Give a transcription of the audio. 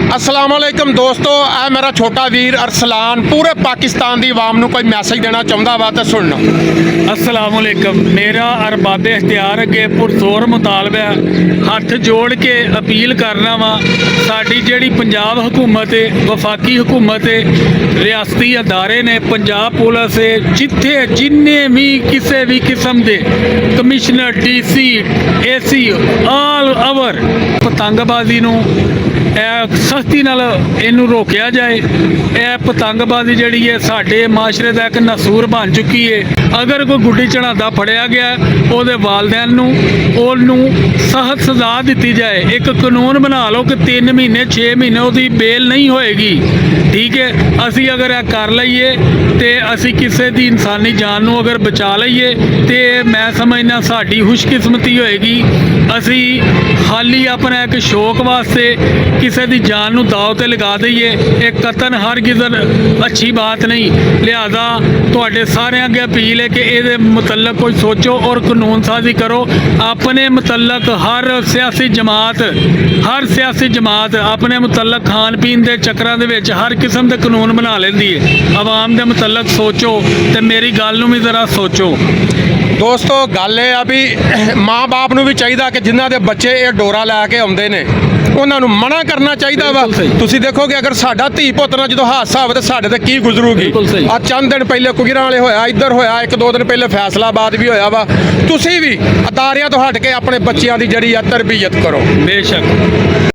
अस्सलाम वालेकुम दोस्तों, ए मेरा छोटा वीर अरसलान पूरे पाकिस्तान की आवाम ਨੂੰ कोई मैसेज देना चाहता वा तो सुनना। अस्सलाम वालेकुम। मेरा अरबाबे इख्तियार अगे पुरजोर मुतालबा हथ जोड़ के अपील करना वा, साडी जेड़ी पंजाब हुकूमत है, वफाकी हुकूमत है, रियासती अदारे ने, पंजाब पुलिस है, जिथे जिन्ने भी किसी भी किस्म के commissioner DC AC all over पतंगबाजी नूं सख्ती नाल इनू रोकिया जाए। यह पतंगबाजी जिहड़ी है साडे माशरे का एक नसूर बन चुकी है। अगर कोई गुड्डी चढ़ाता फड़िया गया ਉਹਦੇ वालदैन नूं ਉਹਨੂੰ सख्त सज़ा दी जाए। एक कानून बना लो कि 3 महीने 6 महीने उसकी बेल नहीं होएगी। ठीक है, असी अगर यह कर लीए तो असी किसी की इंसानी जान नूं अगर बचा लीए तो मैं समझना साड़ी खुशकिस्मती होएगी। असी खाली अपना एक शौक वास्ते किसी की जान नूं दाव ते लगा दईए, एक कतन हर गिज़र अच्छी बात नहीं। लिहाजा तुहाडे सारे अगे अपील है कि ये मुतलक कोई सोचो और कानून साजी करो। अपने मुतलक हर सियासी जमात अपने मुतलक खान पीन के चक्करां दे विच हर किस्म के कानून बना लेंदी है। आवाम के मुतलक सोचो तो मेरी गल नूं भी ज़रा सोचो। दोस्तों गल ये आ भी माँ बाप ਨੂੰ भी चाहिए कि जिन्हों के बच्चे ये डोरा लैके आउंदे ने उन्होंने मना करना चाहिए वा। तुसीं देखोगे अगर साडा धी पुत्त नाल जो हादसा होवे तो साडे ते की गुजरूगी। आ चंद दिन पहले कुगिरां वाले होया, इधर होया, 1-2 दिन पहले फैसलाबाद भी होया वा। तुसीं भी अदारियां तो हट के अपने बच्चों की जिहड़ी आ तरबियत करो। बेशक।